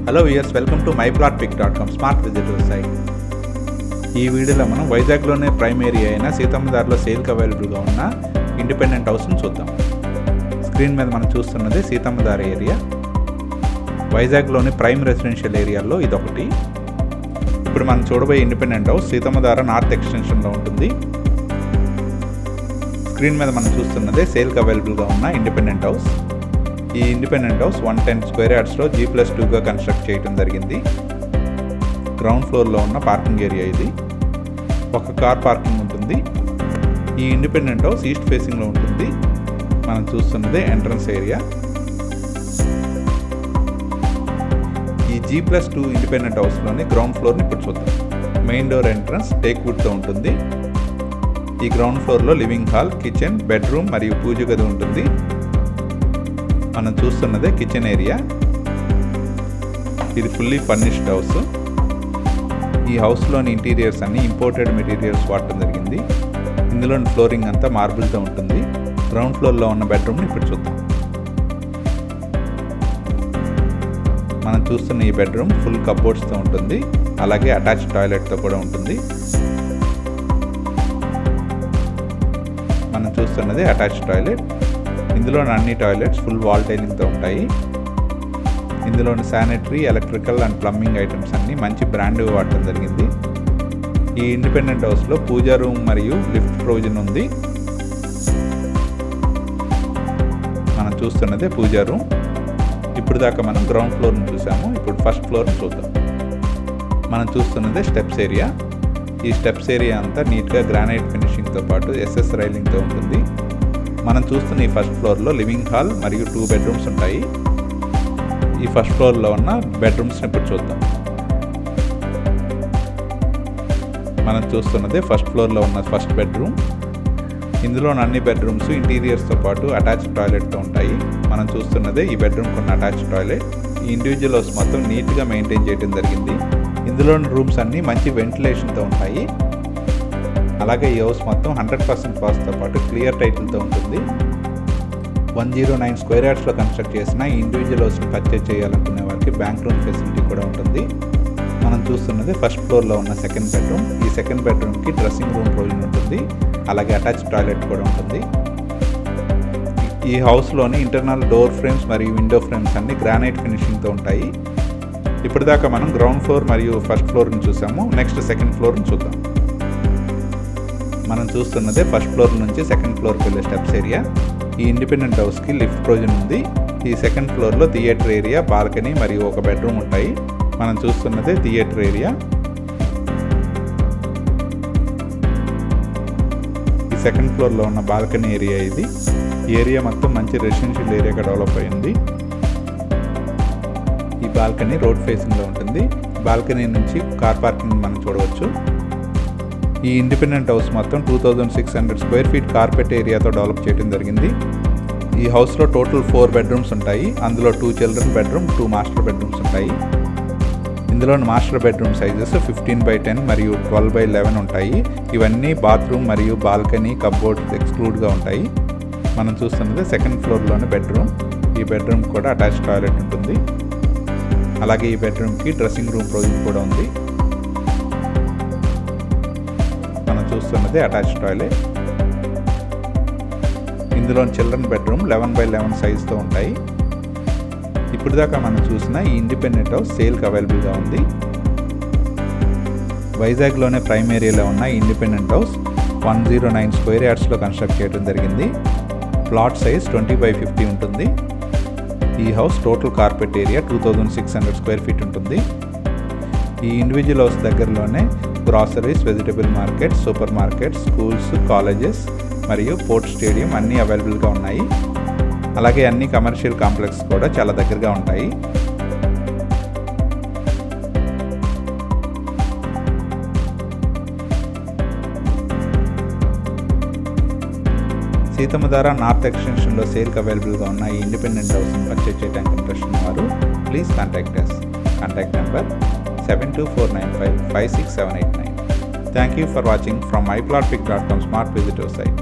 Hello viewers, welcome to myplotpic.com smart visitor site. ఈ వీడియోలో మనం వైజాగ్లోనే ప్రైమ్ ఏరియా అయిన సీతమ్మధారలో సేల్కి అవైలబుల్గా ఉన్న ఇండిపెండెంట్ హౌస్ని చూద్దాం. స్క్రీన్ మీద మనం చూస్తున్నది సీతమ్మధార ఏరియా. వైజాగ్లోని ప్రైమ్ రెసిడెన్షియల్ ఏరియాల్లో ఇదొకటి. ఇప్పుడు మనం చూడబోయే ఇండిపెండెంట్ హౌస్ సీతమ్మధార నార్త్ ఎక్స్టెన్షన్లో ఉంటుంది. స్క్రీన్ మీద మనం చూస్తున్నదే సేల్కి అవైలబుల్గా ఉన్న ఇండిపెండెంట్ హౌస్. ఈ ఇండిపెండెంట్ హౌస్ 110 స్క్వేర్ యార్డ్స్లో G+2గా కన్స్ట్రక్ట్ చేయడం జరిగింది. గ్రౌండ్ ఫ్లోర్లో ఉన్న పార్కింగ్ ఏరియా ఇది. ఒక కార్ పార్కింగ్ ఉంటుంది. ఈ ఇండిపెండెంట్ హౌస్ ఈస్ట్ ఫేసింగ్లో ఉంటుంది. మనం చూస్తున్నదే ఎంట్రన్స్ ఏరియా. ఈ G+2 ఇండిపెండెంట్ హౌస్లోని గ్రౌండ్ ఫ్లోర్ని ఇప్పుడు చూద్దాం. మెయిన్ డోర్ ఎంట్రన్స్ టేక్ వుడ్తో ఉంటుంది. ఈ గ్రౌండ్ ఫ్లోర్లో లివింగ్ హాల్, కిచెన్, బెడ్రూమ్ మరియు పూజ గది ఉంటుంది. మనం చూస్తున్నదే కిచెన్ ఏరియా. ఇది ఫుల్లీ ఫర్నిష్డ్ హౌస్. ఈ హౌస్లోని ఇంటీరియర్స్ అన్ని ఇంపోర్టెడ్ మెటీరియల్స్ వాడటం జరిగింది. ఇందులోని ఫ్లోరింగ్ అంతా మార్బుల్తో ఉంటుంది. గ్రౌండ్ ఫ్లోర్లో ఉన్న బెడ్రూమ్ని ఇప్పుడు చూద్దాం. మనం చూస్తున్న ఈ బెడ్రూమ్ ఫుల్ కబోర్డ్స్తో ఉంటుంది. అలాగే అటాచ్ టాయిలెట్తో కూడా ఉంటుంది. మనం చూస్తున్నది అటాచ్ టాయిలెట్. ఇందులోని అన్ని టాయిలెట్స్ ఫుల్ వాల్ టైలింగ్తో ఉంటాయి. ఇందులోని sanitary, electrical and plumbing items అన్నీ మంచి బ్రాండ్ వాడటం జరిగింది. ఈ ఇండిపెండెంట్ హౌస్లో పూజా రూమ్ మరియు లిఫ్ట్ ప్రొవిజన్ ఉంది. మనం చూస్తున్నదే పూజా రూమ్. ఇప్పుడు దాకా మనం గ్రౌండ్ ఫ్లోర్ని చూసాము. ఇప్పుడు ఫస్ట్ ఫ్లోర్ని చూద్దాం. మనం చూస్తున్నదే స్టెప్స్ ఏరియా. ఈ స్టెప్స్ ఏరియా అంతా నీట్గా గ్రానైట్ ఫినిషింగ్తో పాటు SS రైలింగ్తో ఉంటుంది. మనం చూస్తున్న ఈ ఫస్ట్ ఫ్లోర్లో లివింగ్ హాల్ మరియు 2 బెడ్రూమ్స్ ఉంటాయి. ఈ ఫస్ట్ ఫ్లోర్లో ఉన్న బెడ్రూమ్స్ని ఇప్పుడు చూద్దాం. మనం చూస్తున్నదే ఫస్ట్ ఫ్లోర్లో ఉన్న ఫస్ట్ బెడ్రూమ్. ఇందులోని అన్ని బెడ్రూమ్స్ ఇంటీరియర్స్తో పాటు అటాచ్ టాయిలెట్తో ఉంటాయి. మనం చూస్తున్నదే ఈ బెడ్రూమ్కి ఉన్న అటాచ్ టాయిలెట్. ఈ ఇండివిజువల్ హౌస్ మొత్తం నీట్గా మెయింటైన్ చేయడం జరిగింది. ఇందులోని రూమ్స్ అన్నీ మంచి వెంటిలేషన్తో ఉంటాయి. అలాగే ఈ హౌస్ మొత్తం 100% పాస్తో పాటు క్లియర్ టైటిల్తో ఉంటుంది. 109 స్క్వేర్ యార్డ్స్లో కన్స్ట్రక్ట్ చేసిన ఈ ఇండివిజువల్ హౌస్ని పర్చేజ్ చేయాలనుకునే వారికి బ్యాంక్ లోన్ ఫెసిలిటీ కూడా ఉంటుంది. మనం చూస్తున్నది ఫస్ట్ ఫ్లోర్లో ఉన్న సెకండ్ బెడ్రూమ్. ఈ సెకండ్ బెడ్రూమ్కి డ్రెస్సింగ్ రూమ్ ప్రొవిజన్ ఉంటుంది. అలాగే అటాచ్ టాయిలెట్ కూడా ఉంటుంది. ఈ హౌస్లోని ఇంటర్నల్ డోర్ ఫ్రేమ్స్ మరియు విండో ఫ్రేమ్స్ అన్ని గ్రానైట్ ఫినిషింగ్తో ఉంటాయి. ఇప్పటిదాకా మనం గ్రౌండ్ ఫ్లోర్ మరియు ఫస్ట్ ఫ్లోర్ని చూసాము. నెక్స్ట్ సెకండ్ ఫ్లోర్ని చూద్దాం. మనం చూస్తున్నదే ఫస్ట్ ఫ్లోర్ నుంచి సెకండ్ ఫ్లోర్కి వెళ్ళే స్టెప్స్ ఏరియా. ఈ ఇండిపెండెంట్ హౌస్కి లిఫ్ట్ ప్రొవిజన్ ఉంది. ఈ సెకండ్ ఫ్లోర్లో థియేటర్ ఏరియా, బాల్కనీ మరియు ఒక బెడ్రూమ్ ఉంటాయి. మనం చూస్తున్నదే థియేటర్ ఏరియా. ఈ సెకండ్ ఫ్లోర్లో ఉన్న బాల్కనీ ఏరియా ఇది. ఈ ఏరియా మొత్తం మంచి రెసిడెన్షియల్ ఏరియాగా డెవలప్ అయింది. ఈ బాల్కనీ రోడ్ ఫేసింగ్లో ఉంటుంది. బాల్కనీ నుంచి కార్ పార్కింగ్ మనం చూడవచ్చు. ఈ ఇండిపెండెంట్ హౌస్ మొత్తం 2600 స్క్వేర్ ఫీట్ కార్పెట్ ఏరియాతో డెవలప్ చేయడం జరిగింది. ఈ హౌస్లో టోటల్ 4 బెడ్రూమ్స్ ఉంటాయి. అందులో 2 చిల్డ్రన్ బెడ్రూమ్, 2 మాస్టర్ బెడ్రూమ్స్ ఉంటాయి. ఇందులో మాస్టర్ బెడ్రూమ్ సైజెస్ 15x10 మరియు 12x11 ఉంటాయి. ఇవన్నీ బాత్రూమ్ మరియు బాల్కనీ, కబోర్డ్స్ ఎక్స్క్లూడ్గా ఉంటాయి. మనం చూస్తున్నది సెకండ్ ఫ్లోర్లోని బెడ్రూమ్. ఈ బెడ్రూమ్ కూడా అటాచ్ టాయిలెట్ ఉంటుంది. అలాగే ఈ బెడ్రూమ్కి డ్రెస్సింగ్ రూమ్ ప్రొవిజన్ కూడా ఉంది. మనం చూస్తున్నది అటాచ్ టాయిలెట్. ఇందులో చిల్డ్రన్ బెడ్రూమ్ 11x11 సైజుతో ఉంటాయి. ఇప్పుడు దాకా మనం చూసిన ఈ ఇండిపెండెంట్ హౌస్ సేల్కి అవైలబుల్గా ఉంది. వైజాగ్లోనే ప్రైమ్ ఏరియాలో ఉన్న ఈ ఇండిపెండెంట్ హౌస్ 109 స్క్వేర్ యార్డ్స్లో కన్స్ట్రక్ట్ చేయడం జరిగింది. ప్లాట్ సైజ్ 20x50 ఉంటుంది. ఈ house total carpet area 2600 square feet ఉంటుంది. ఈ ఇండివిజువల్ హౌస్ దగ్గరలోనే groceries, vegetable market, super market, schools, colleges మరియు పోర్ట్ స్టేడియం అన్నీ అవైలబుల్గా ఉన్నాయి. అలాగే అన్ని కమర్షియల్ కాంప్లెక్స్ కూడా చాలా దగ్గరగా ఉంటాయి. సీతమ్మధార నార్త్ ఎక్స్టెన్షన్లో సేల్కి అవైలబుల్గా ఉన్న ఈ ఇండిపెండెంట్ హౌస్ని పర్చేజ్ చేయడానికి ఇంట్రెస్ట్ ఉన్నవారు please contact us. Contact number 72495 56789. Thank you for watching from myplotpic.com Smart Visitor Site.